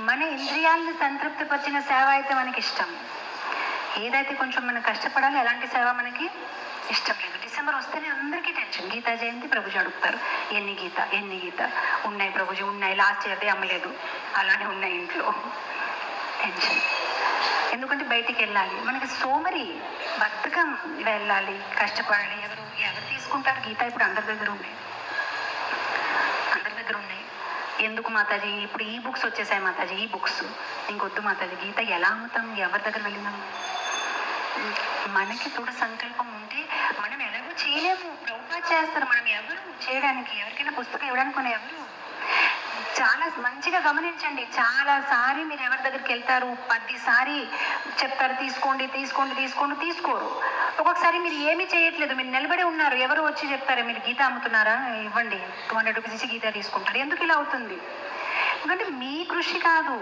మన ఇంద్రియాలను సంతృప్తిపరిచిన సేవ అయితే మనకి ఇష్టం. ఏదైతే కొంచెం మనం కష్టపడాలి అలాంటి సేవ మనకి ఇష్టం లేదు. డిసెంబర్ వస్తేనే అందరికీ టెన్షన్. గీతా జయంతి ప్రభుజీ అడుగుతారు, ఎన్ని గీత ఉన్నాయి ప్రభుజీ, ఉన్నాయి, లాస్ట్ ఇయర్దే అమ్మలేదు, అలానే ఉన్నాయి ఇంట్లో. టెన్షన్. ఎందుకంటే బయటికి వెళ్ళాలి, మనకి సోమరి బద్ధకం, వెళ్ళాలి, కష్టపడాలి. ఎవరు తీసుకుంటారు? గీత ఇప్పుడు అందరి దగ్గర ఉన్నాయి. ఎందుకు మాతాజీ, ఇప్పుడు ఈ బుక్స్ వచ్చేసాయి మాతాజీ, ఈ బుక్స్ ఇంకొద్దు మాతాజీ, గీత ఎలా అమ్ముతాం, ఎవరి దగ్గర వెళ్ళినాం? మనకి దృఢ సంకల్పం ఉంటే మనం ఎలాగో చేయలేము. ప్రభుపాద చేస్తారు, మనం ఎవరు చేయడానికి, ఎవరికైనా పుస్తకం ఇవ్వడానికి మనం ఎవరు? చాలా మంచిగా గమనించండి. చాలాసారి మీరు ఎవరి దగ్గరికి వెళ్తారు, 10 సారి చెప్తారు తీసుకోండి తీసుకోరు. ఒక్కొక్కసారి మీరు ఏమీ చేయట్లేదు, మీరు నిలబడి ఉన్నారు, ఎవరు వచ్చి చెప్తారు మీరు గీత అమ్ముతున్నారా, ఇవ్వండి 200 రూపీస్ ఇచ్చి గీత తీసుకుంటారు. ఎందుకు ఇలా అవుతుంది? ఎందుకంటే మీ కృషి కాదు.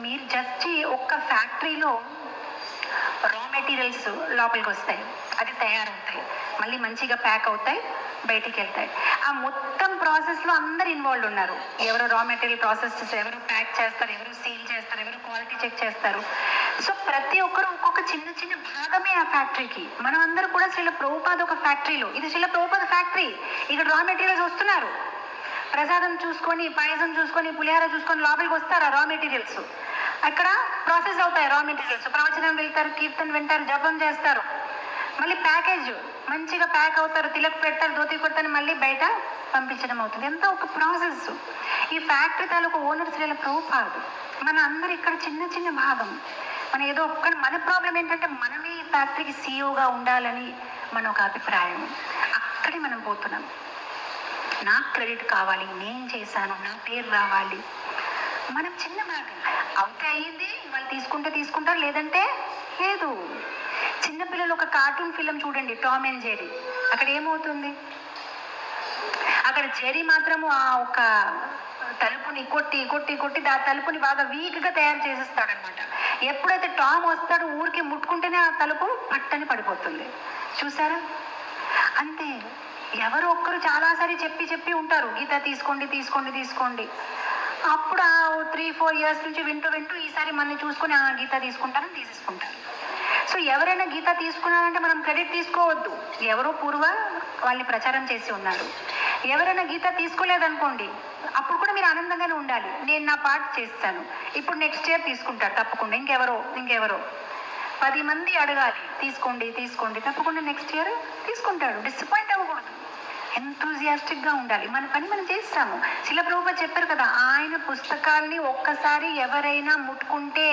మీరు జస్ట్ ఒక్క ఫ్యాక్టరీలో రా మెటీరియల్స్ లోపలికి వస్తాయి, అది తయారవుతాయి, మళ్ళీ మంచిగా ప్యాక్ అవుతాయి, బయటికి వెళ్తాయి. ఆ మొత్తం ప్రాసెస్లో అందరు ఇన్వాల్వ్ ఉన్నారు. ఎవరు రా మెటీరియల్ ప్రాసెస్ చేస్తారు, ఎవరు ప్యాక్ చేస్తారు, ఎవరు సీల్ చేస్తారు, ఎవరు క్వాలిటీ చెక్ చేస్తారు. సో ప్రతి ఒక్కరు ఒక్కొక్క చిన్న భాగమే ఆ ఫ్యాక్టరీకి. మనం అందరూ కూడా శ్రీల ప్రభుపాద ఒక ఫ్యాక్టరీలో, ఇది శ్రీల ప్రభుపాద ఫ్యాక్టరీ. ఇక్కడ రా మెటీరియల్స్ వస్తున్నారు, ప్రసాదం చూసుకొని, పాయసం చూసుకొని, పులిహార చూసుకొని లోపలికి వస్తారు ఆ రా మెటీరియల్స్. అక్కడ ప్రాసెస్ అవుతాయి రా మెటీరియల్స్. ప్రవచనం వెళ్తారు, కీర్తన వింటారు, జపం చేస్తారు, మళ్ళీ ప్యాకేజ్ మంచిగా ప్యాక్ అవుతారు, తిలక్ పెడతారు, ధోతి కొడతారు, మళ్ళీ బయట పంపించడం అవుతుంది. ఎంత ఒక ప్రాసెస్. ఈ ఫ్యాక్టరీ తాలూకు ఓనర్ శ్రీల ప్రభుపాద. మన అందరు ఇక్కడ చిన్న భాగం. మన ఏదో మన ప్రాబ్లం ఏంటంటే మనమే ఈ ఫ్యాక్టరీకి సీఈఓగా ఉండాలని మన ఒక అభిప్రాయం. అక్కడే మనం పోతున్నాం. నాకు క్రెడిట్ కావాలి, నేను చేశాను, నా పేరు రావాలి. మనం చిన్న భాగం అవుతే అయ్యింది, వాళ్ళు తీసుకుంటారు, లేదంటే లేదు. చిన్నపిల్లలు ఒక కార్టూన్ ఫిలిం చూడండి, టామ్ అండ్ జెర్రీ. అక్కడ ఏమవుతుంది? అక్కడ జెర్రీ మాత్రము ఆ ఒక తలుపుని కొట్టి ఆ తలుపుని బాగా వీక్గా తయారు చేసేస్తాడనమాట. ఎప్పుడైతే టామ్ వస్తాడో ఊరికి ముట్టుకుంటేనే ఆ తలుపు పట్టని పడిపోతుంది. చూసారా? అంతే. ఎవరో ఒక్కరు చాలాసారి చెప్పి ఉంటారు, గీత తీసుకోండి. అప్పుడు 3-4 ఇయర్స్ నుంచి వింటూ ఈసారి మనని చూసుకొని ఆ గీత తీసుకుంటారని తీసేసుకుంటారు. సో ఎవరైనా గీత తీసుకున్నారంటే మనం క్రెడిట్ తీసుకోవద్దు. ఎవరో పూర్వ వాళ్ళని ప్రచారం చేసి ఉన్నారు. ఎవరైనా గీత తీసుకోలేదనుకోండి, అప్పుడు కూడా మీరు ఆనందంగానే ఉండాలి. నేను నా పార్ట్ చేస్తాను, ఇప్పుడు నెక్స్ట్ ఇయర్ తీసుకుంటారు తప్పకుండా. ఇంకెవరో 10 మంది అడగాలి, తీసుకోండి, తప్పకుండా నెక్స్ట్ ఇయర్ తీసుకుంటాడు. డిసప్పాయింట్ అవ్వకూడదు, ఎంతూజియాస్టిక్గా ఉండాలి. మన పని మనం చేస్తాము. శ్రీల ప్రభుపాద చెప్పారు కదా, ఆయన పుస్తకాల్ని ఒక్కసారి ఎవరైనా ముట్టుకుంటే,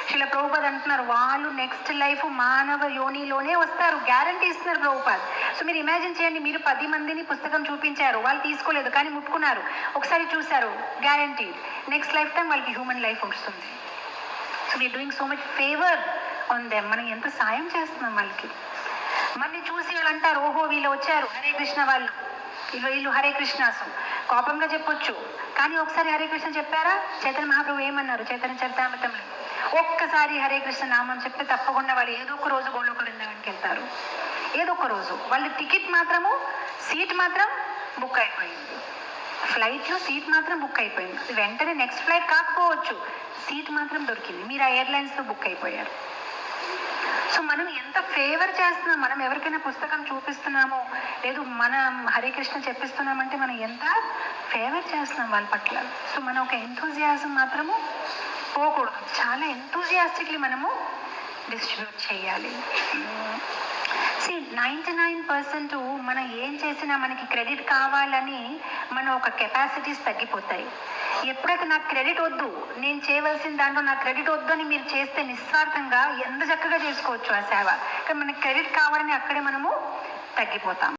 శ్రీల ప్రభుపాద అంటున్నారు, వాళ్ళు నెక్స్ట్ లైఫ్ మానవ యోనిలోనే వస్తారు, గ్యారంటీ ఇస్తున్నారు ప్రభుపాద. సో మీరు ఇమాజిన్ చేయండి, మీరు 10 మందిని పుస్తకం చూపించారు, వాళ్ళు తీసుకోలేదు కానీ ముట్టుకున్నారు, ఒకసారి చూశారు, గ్యారంటీ నెక్స్ట్ లైఫ్ టైం వాళ్ళకి హ్యూమన్ లైఫ్ వస్తుంది. So we are doing so much favour on them. మనం ఎంత సాయం చేస్తున్నాం వాళ్ళకి. మనని చూసి వాళ్ళు అంటారు, ఓహో వీళ్ళు వచ్చారు హరే కృష్ణ వాళ్ళు, వీళ్ళు హరే కృష్ణాసు. కోపంగా చెప్పొచ్చు, కానీ ఒకసారి హరే కృష్ణ చెప్పారా? చైతన్య మహాప్రభు ఏమన్నారు చైతన్య చరితామృతంలో? ఒక్కసారి హరే కృష్ణ నామం చెప్తే తప్పకుండా వాళ్ళు ఏదో ఒక రోజు గోలోక బృందావనికి వెళ్తారు. ఏదో ఒక రోజు వాళ్ళ సీట్ మాత్రం బుక్ అయిపోయింది. ఫ్లైట్లో సీట్ మాత్రం బుక్ అయిపోయింది. వెంటనే నెక్స్ట్ ఫ్లైట్ కాకపోవచ్చు, సీట్ మాత్రం దొరికింది. మీరు ఆ ఎయిర్లైన్స్లో బుక్ అయిపోయారు. సో మనం ఎంత ఫేవర్ చేస్తున్నాం, మనం ఎవరికైనా పుస్తకం చూపిస్తున్నామో లేదు మనం హరే కృష్ణ చెప్పిస్తున్నామంటే మనం ఎంత ఫేవర్ చేస్తున్నాం వాళ్ళ పట్ల. సో మనం ఒక ఎంతూజియాజం మాత్రము పోకూడదు, చాలా ఎంతూజియాస్టిక్లీ మనము డిస్ట్రిబ్యూట్ చేయాలి. 99% మనం ఏం చేసినా మనకి క్రెడిట్ కావాలని మన ఒక కెపాసిటీస్ తగ్గిపోతాయి. ఎప్పుడైతే నాకు క్రెడిట్ వద్దు, నేను చేయవలసిన దాంట్లో నాకు క్రెడిట్ వద్దు అని మీరు చేస్తే నిస్వార్థంగా ఎంత చక్కగా చేసుకోవచ్చు ఆ సేవ. కానీ మనకి క్రెడిట్ కావాలని అక్కడే మనము తగ్గిపోతాం.